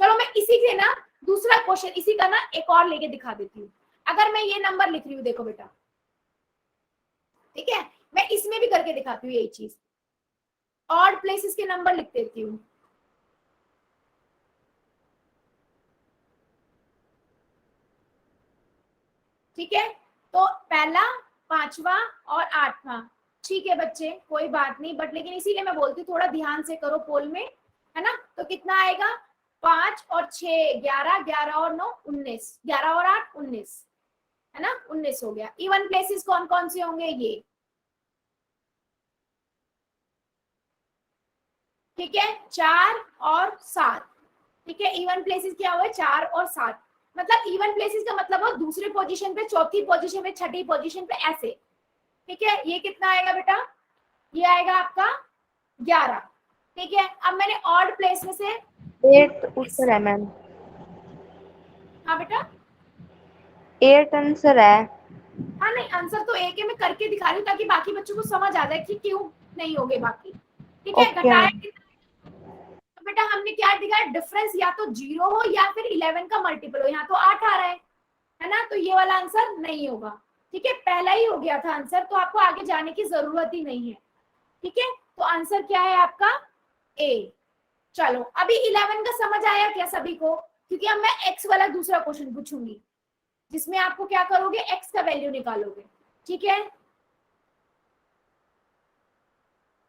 चलो मैं इसी के ना दूसरा क्वेश्चन, इसी का ना एक और लेके दिखा देती हूँ। अगर मैं ये नंबर लिख रही हूँ, देखो बेटा, ठीक है, मैं इसमें भी करके दिखाती हूँ यही चीज। ऑड प्लेसेस के नंबर लिख देती हूँ। ठीक है, तो पहला, पांचवा और आठवां। ठीक है बच्चे, कोई बात नहीं, बट लेकिन इसीलिए मैं बोलती हूँ थोड़ा ध्यान से करो पोल में, है ना। तो कितना आएगा, 5 और 6 11, 11 और 9 19, 11 और 8 19, है ना, 19 हो गया। इवन प्लेसेस कौन कौन से होंगे, ये। ठीक है, 4 और 7। ठीक है, इवन प्लेसेस क्या हुआ, 4 और 7। मतलब इवन प्लेसेस का मतलब हो दूसरी पोजीशन पे, चौथी पोजीशन पे, छठी पोजीशन पे, ऐसे। ठीक है, ये कितना आएगा बेटा, ये आएगा आपका 11। ठीक है, अब मैंने ऑड प्लेस में से 8 उत्तर है मैम। हाँ बेटा, 8 आंसर है। हाँ नहीं आंसर तो एक है, मैं करके दिखा रही हूँ ताकि बाकी बच्चों को समझ आ जाए कि क्यों नहीं होगे बाकी। ठीक है, ओके घटाया मैम। कितना, तो बेटा हमने क्या दिखाया, डिफरेंस या तो 0 हो या फिर 11 का मल्टीपल हो। यहाँ तो 8 आ रहा है ना, तो ये वाला आंसर नहीं होगा। ठीक है, पहला ही हो गया था आंसर, तो आपको आगे जाने की जरूरत ही नहीं है। ठीक है, तो आंसर क्या है आपका, ए। चलो अभी 11 का समझ आया क्या सभी को? क्योंकि अब मैं एक्स वाला दूसरा क्वेश्चन पूछूंगी जिसमें आपको क्या करोगे, एक्स का वैल्यू निकालोगे। ठीक है,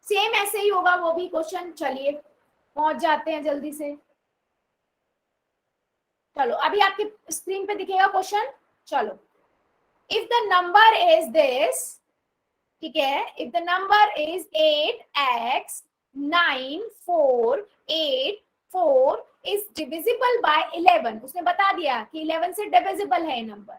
सेम ऐसे ही होगा वो भी क्वेश्चन। चलिए पहुंच जाते हैं जल्दी से। चलो अभी आपके स्क्रीन पे दिखेगा क्वेश्चन। चलो, if the number is this, ठीक है, if the number is 8x 9 4 8 4 is divisible by 11, उसने बता दिया कि 11 से डिविजिबल है number,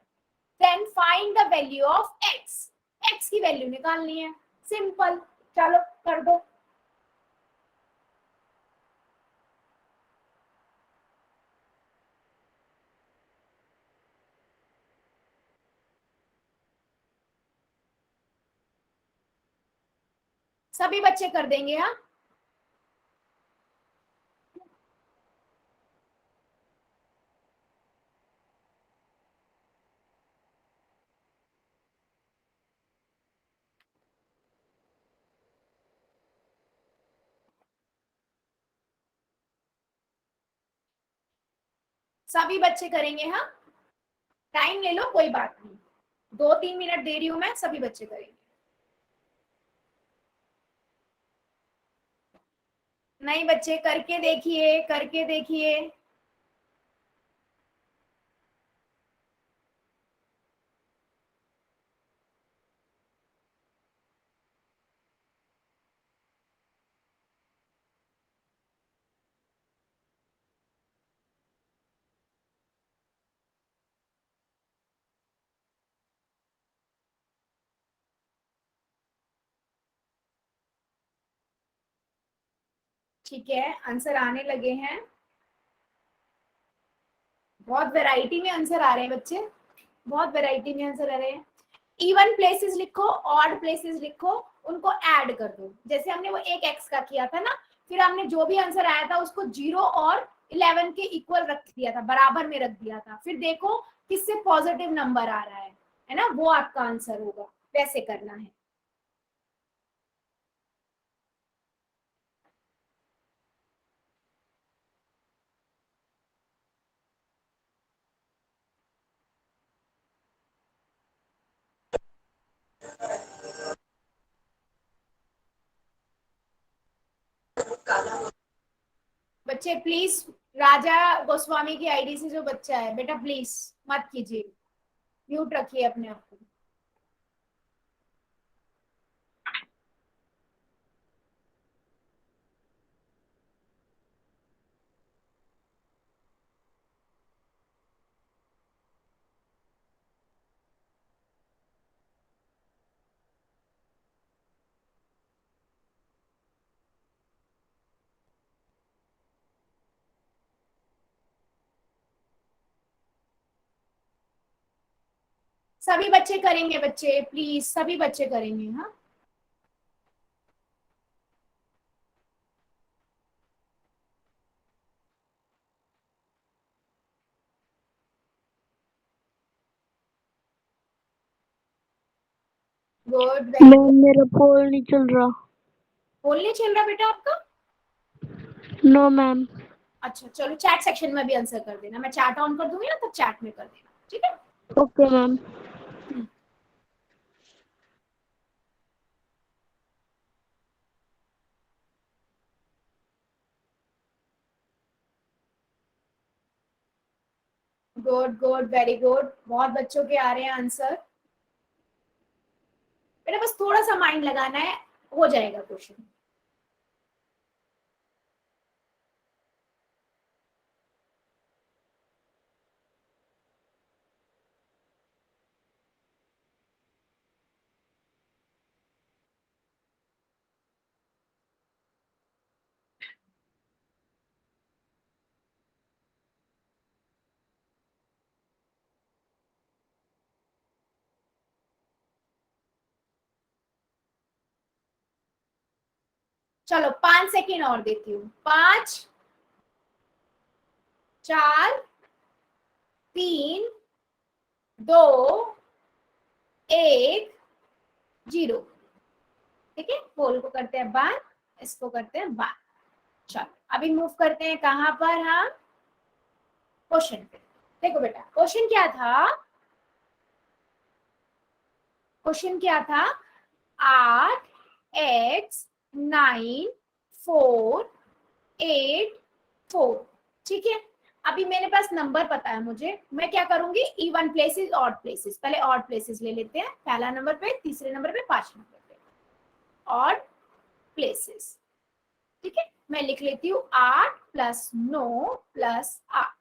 then find the value of x। x की वैल्यू निकालनी है, सिंपल। चलो कर दो। सभी बच्चे कर देंगे। हाँ, सभी बच्चे करेंगे। हाँ, टाइम ले लो, कोई बात नहीं, 2-3 मिनट दे रही हूं मैं, सभी बच्चे करेंगे। नहीं बच्चे, करके देखिए, करके देखिए। ठीक है, आंसर आने लगे हैं। बहुत वैरायटी में आंसर आ रहे हैं बच्चे, बहुत वैरायटी में आंसर आ रहे हैं। इवन प्लेसेस लिखो, ऑड प्लेसेस लिखो, उनको ऐड कर दो, जैसे हमने वो एक एक्स का किया था ना, फिर हमने जो भी आंसर आया था उसको 0 और 11 के इक्वल रख दिया था, बराबर में रख दिया था, फिर देखो किससे पॉजिटिव नंबर आ रहा है ना, वो आपका आंसर होगा। वैसे करना है। बच्चे प्लीज, राजा गोस्वामी की आईडी से जो बच्चा है बेटा, प्लीज मत कीजिए, म्यूट रखिए अपने आप को। सभी बच्चे करेंगे बच्चे, प्लीज सभी बच्चे करेंगे। हाँ, गुड, वेरी मैम मेरा पोल नहीं चल रहा। पोल नहीं चल रहा बेटा आपका? No ma'am. अच्छा चलो, चैट सेक्शन में भी आंसर कर देना, मैं चैट ऑन कर दूंगी ना, तब चैट में कर देना, ठीक है। Okay ma'am. Good good, very good, बहुत बच्चों के आ रहे हैं आंसर। बेटा बस थोड़ा सा माइंड लगाना है, हो जाएगा क्वेश्चन। चलो 5 सेकेंड और देती हूँ। 5, 4, 3, 2, 1, 0। ठीक है, पोल को करते हैं बार, इसको करते हैं बार। चलो अभी मूव करते हैं कहां पर? हम क्वेश्चन पे। देखो बेटा, क्वेश्चन क्या था? क्वेश्चन क्या था? 8, x 9, 4, 8, 4। ठीक है, अभी मेरे पास नंबर पता है मुझे, मैं क्या करूंगी, इवन प्लेसेस, ऑड प्लेसेस। पहले ऑड प्लेसेस ले लेते हैं, पहला नंबर पे, तीसरे नंबर पे, 5 नंबर पे ऑड प्लेसेस। ठीक है, मैं लिख लेती हूँ 8 + 9 + 8।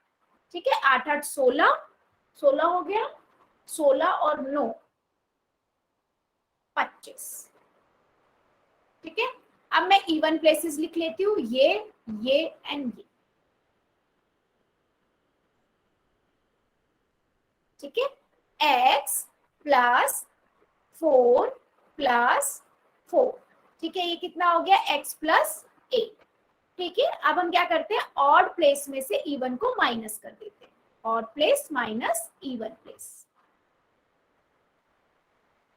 ठीक है, 8 8 16, 16 हो गया, 16 और 9 25। ठीक है, अब मैं इवन प्लेसेस लिख लेती हूँ, ये एंड ये। ठीक है, x + 4 + 4। ठीक है, ये कितना हो गया x प्लस 8। ठीक है, अब हम क्या करते हैं, ऑड प्लेस में से इवन को माइनस कर देते हैं, odd place minus even place.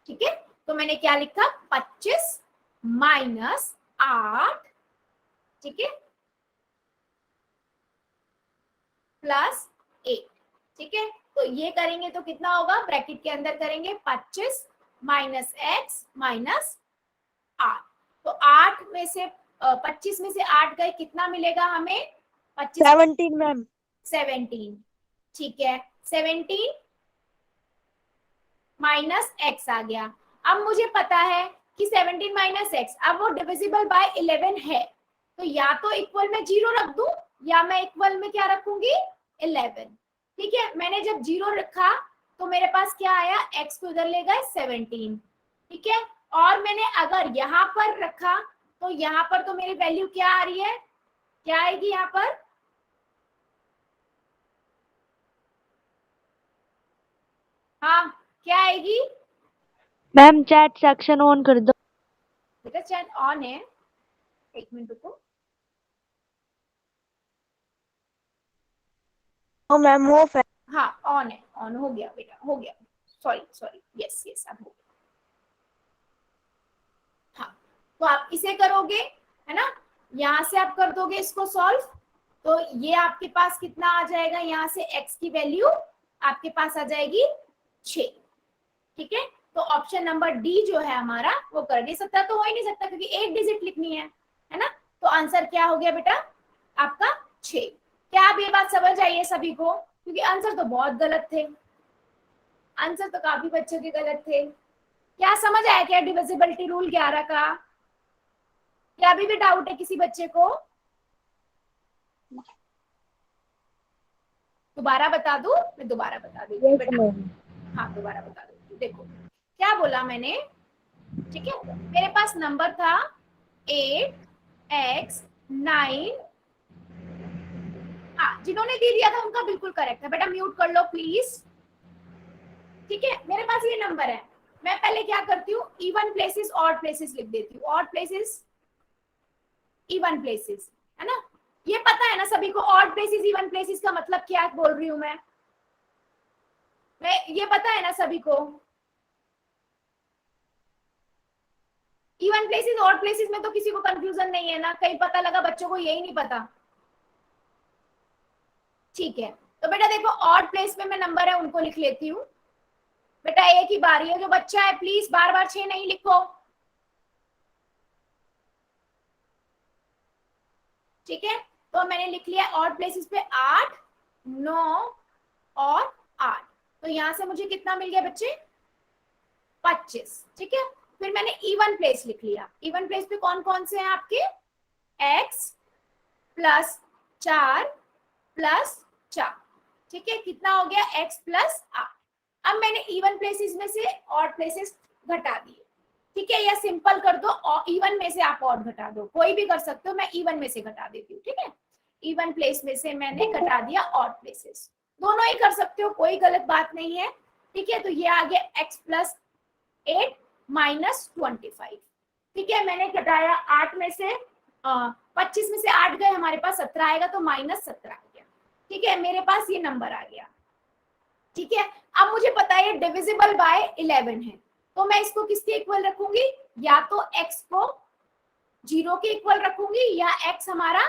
ठीक है, तो मैंने क्या लिखा, 25 माइनस 8, ठीक है, प्लस 8। ठीक है, तो ये करेंगे तो कितना होगा, ब्रैकेट के अंदर करेंगे 25 माइनस एक्स माइनस 8। तो 8 में से 25 में से 8 गए, कितना मिलेगा हमें, 25 17 मैम। 17। ठीक है, 17 माइनस एक्स आ गया। अब मुझे पता है कि 17 माइनस एक्स, अब वो डिविजिबल बाय 11 है, तो या तो इक्वल में 0 रख दूं या मैं इक्वल में क्या रखूंगी, 11। ठीक है, मैंने जब 0 रखा तो मेरे पास क्या आया, x को इधर ले गए 17। ठीक है, और मैंने अगर यहाँ पर रखा तो यहाँ पर तो मेरी वैल्यू क्या आ रही है, क्या आएगी यहाँ पर, हाँ क्या आएगी मैम चैट सेक्शन ऑन कर दो। बेटा, चैट ऑन है, एक मिनट रुको। मैम ऑफ है। हाँ ऑन है, ऑन हो गया बेटा, हो गया, सॉरी सॉरी, यस यस अब हो गया। हाँ, तो आप इसे करोगे, है ना, यहाँ से आप कर दोगे इसको सॉल्व, तो ये आपके पास कितना आ जाएगा, यहाँ से x की वैल्यू आपके पास आ जाएगी 6। ठीक है, तो ऑप्शन नंबर डी जो है हमारा वो कर नहीं सकता, तो हो ही नहीं सकता क्योंकि 8 डिजिट लिखनी है ना, तो आंसर क्या हो गया बेटा आपका 6। क्या आप ये बात समझ आई है सभी को, क्योंकि आंसर तो बहुत गलत थे, आंसर तो काफी बच्चों के गलत थे। क्या समझ आया क्या डिविजिबिलिटी रूल 11 का, क्या अभी भी डाउट है किसी बच्चे को, दोबारा बता दूं, मैं दोबारा बता देती हूँ बेटा, हाँ दोबारा बता देती हूँ। देखो क्या बोला मैंने, ठीक है, मेरे पास नंबर था 8x 9, हाँ जिन्होंने दे दिया था उनका बिल्कुल करेक्ट है बेटा, म्यूट कर लो प्लीज। ठीक है, मेरे पास ये नंबर है, मैं पहले क्या करती हूँ, इवन प्लेसेस ऑड प्लेसेस लिख देती हूँ, ऑड प्लेसेस इवन प्लेसेस, है ना, ये पता है ना सभी को, ऑड प्लेसेस इवन प्लेसेस का मतलब क्या बोल रही हूँ मैं ये पता है ना सभी को, इवन प्लेसेस ऑड प्लेसेस में तो किसी को कंफ्यूजन नहीं है ना, कहीं पता लगा बच्चों को यही नहीं पता। ठीक है, तो बेटा देखो ऑड प्लेस में मैं नंबर है उनको लिख लेती हूँ, बेटा एक ही बारी है, जो बच्चा है प्लीज बार बार 6 नहीं लिखो। ठीक है, तो मैंने लिख लिया ऑड प्लेसेस पे 8 9 और 8, तो यहां से मुझे कितना मिल गया बच्चे, 25। ठीक है, फिर मैंने इवन प्लेस लिख लिया, इवन प्लेस पे कौन कौन से हैं आपके, x प्लस 4 प्लस 4। ठीक है, कितना हो गया x प्लस 8। अब मैंने इवन प्लेसेस में से ऑड प्लेसेस घटा दिए। ठीक है, या सिंपल कर दो, इवन में से आप ऑड घटा दो, कोई भी कर सकते हो, मैं इवन में से घटा देती हूँ। ठीक है, इवन प्लेस में से मैंने घटा दिया ऑड प्लेसेस, दोनों ही कर सकते हो, कोई गलत बात नहीं है। ठीक है, तो ये आ गया x प्लस 8 माइनस 25। ठीक है, मैंने घटाया 8 में से 25 में से 8 गए, हमारे पास 17 आएगा, तो माइनस 17 आ गया। ठीक है, मेरे पास ये नंबर आ गया। ठीक है, अब मुझे पता है डिविजिबल बाय 11 है, तो मैं इसको किसके इक्वल रखूंगी, या तो x को 0 के इक्वल रखूंगी, या x हमारा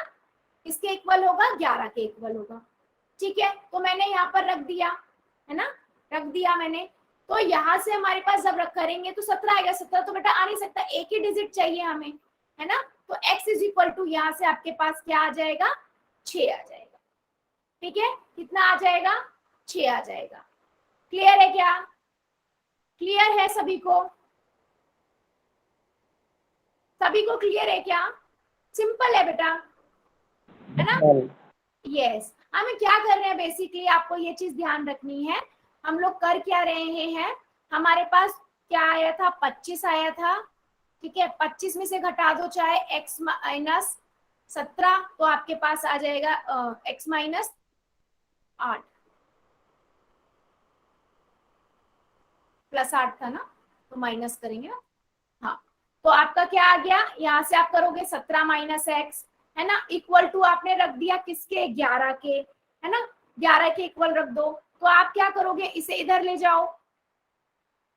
किसके इक्वल होगा, 11 के इक्वल होगा। ठीक है, तो मैंने यहाँ पर रख दिया, है ना, रख दिया मैंने, तो यहाँ से हमारे पास जब रख करेंगे तो 17 आएगा, 17 तो बेटा आ नहीं सकता, एक ही डिजिट चाहिए हमें, है ना, तो x इज इक्वल टू यहाँ से आपके पास क्या आ जाएगा, 6 आ जाएगा। ठीक है, कितना आ जाएगा, 6 आ जाएगा। क्लियर है क्या, क्लियर है सभी को, सभी को क्लियर है क्या, सिंपल है बेटा, है ना, यस। हमें क्या कर रहे हैं बेसिकली, आपको ये चीज ध्यान रखनी है, हम लोग कर क्या रहे हैं, हमारे पास क्या आया था, 25 आया था। ठीक है, 25 में से घटा दो चाहे x माइनस 17, तो आपके पास आ जाएगा x माइनस 8 प्लस 8 था ना, तो माइनस करेंगे ना, हाँ तो आपका क्या आ गया, यहाँ से आप करोगे 17 माइनस एक्स, है ना, इक्वल टू आपने रख दिया किसके, 11 के, है ना, 11 के इक्वल रख दो। तो आप क्या करोगे, इसे इधर ले जाओ,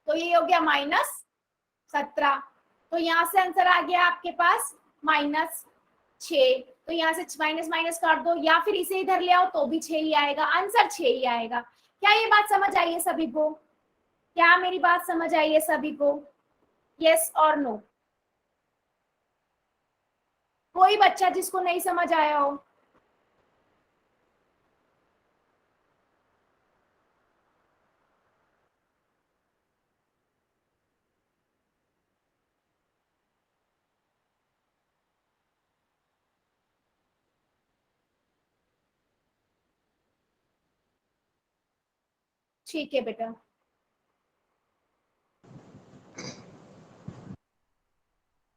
तो ये हो गया -17। तो यहाँ से आंसर आ गया आपके पास -6। तो यहाँ से माइनस माइनस काट दो, या फिर इसे इधर ले आओ तो भी 6 ही आएगा, आंसर 6 ही आएगा। क्या ये बात समझ आई है सभी को? क्या मेरी बात समझ आई है सभी को? यस और नो? कोई बच्चा जिसको नहीं समझ आया हो? ठीक है बेटा,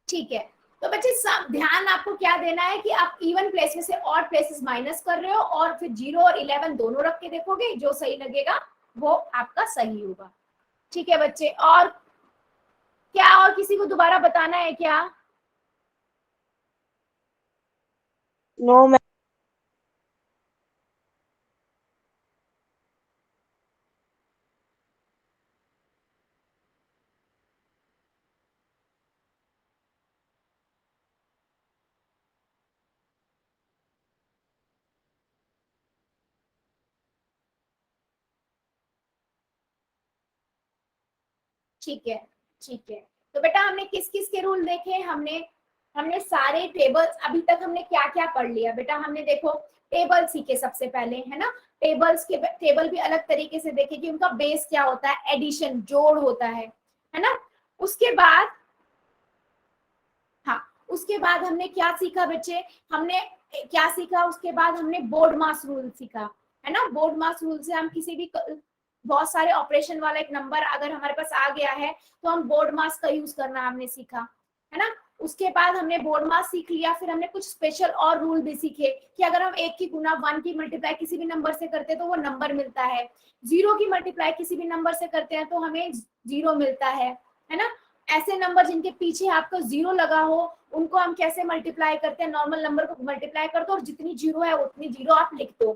ठीक है। तो बच्चे ध्यान आपको क्या देना है कि आप इवन प्लेस में से ऑड प्लेसेस माइनस कर रहे हो, और फिर 0 और 11 दोनों रख के देखोगे, जो सही लगेगा वो आपका सही होगा। ठीक है बच्चे, और क्या और किसी को दोबारा बताना है क्या? No ma'am. ठीक है, ठीक है। तो बेटा हमने किस किस के रूल देखे? हमने हमने सारे टेबल्स, अभी तक हमने क्या क्या पढ़ लिया बेटा? हमने देखो टेबल सीखे सबसे पहले, है ना, टेबल्स के टेबल भी अलग तरीके से देखे कि उनका बेस क्या होता है, एडिशन, जोड़ होता है ना। उसके बाद, हाँ, उसके बाद हमने क्या सीखा बच्चे? हमने क्या सीखा उसके बाद? हमने बोर्ड मास रूल सीखा, है ना। बोर्ड मास रूल से हम किसी भी बहुत सारे ऑपरेशन वाला एक नंबर अगर हमारे पास आ गया है तो हम बोर्ड मास का यूज करना हमने सीखा, है ना। उसके बाद हमने बोर्ड मास सीख लिया, फिर हमने कुछ स्पेशल और रूल भी सीखे कि अगर हम 1 की गुना 1 की मल्टीप्लाई किसी भी नंबर से करते हैं तो वो नंबर मिलता है, 0 की मल्टीप्लाई किसी भी नंबर से करते हैं तो हमें 0 मिलता है ना। ऐसे नंबर जिनके पीछे आपको 0 लगा हो उनको हम कैसे मल्टीप्लाई करते हैं, नॉर्मल नंबर को मल्टीप्लाई कर दो और जितनी 0 है उतनी 0 आप लिख दो,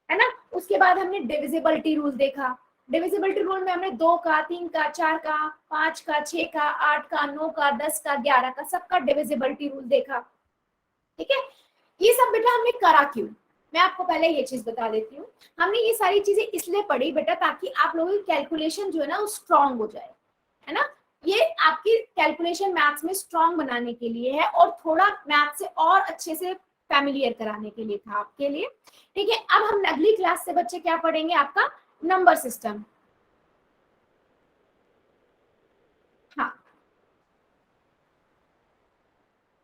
है ना। उसके बाद हमने डिविजिबिलिटी रूल देखा। डिविजिबिलिटी रूल में हमने 2 का, 3 का, 4 का, 5 का, 6 का, 8 का, 9 का, 10 का, 11 का, सबका डिविजिबिलिटी रूल देखा। ठीक है, ये सब बेटा हमने करा क्यों? मैं आपको पहले ये चीज बता देती हूँ। हमने ये सारी चीजें इसलिए पढ़ी बेटा ताकि आप लोगों की कैलकुलेशन जो है ना वो स्ट्रांग हो जाए, है ना। ये आपकी कैलकुलेशन मैथ्स में स्ट्रांग बनाने के लिए है और थोड़ा मैथ से और अच्छे से फैमिलियर कराने के लिए था आपके लिए। ठीक है, अब हम अगली क्लास से बच्चे क्या पढ़ेंगे? आपका नंबर सिस्टम। हाँ,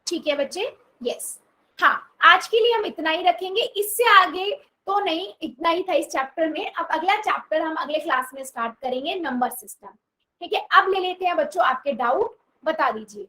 ठीक है बच्चे, यस। हाँ, आज के लिए हम इतना ही रखेंगे, इससे आगे तो नहीं, इतना ही था इस चैप्टर में। अब अगला चैप्टर हम अगले क्लास में स्टार्ट करेंगे, नंबर सिस्टम। ठीक है, अब ले लेते हैं बच्चों आपके डाउट, बता दीजिए।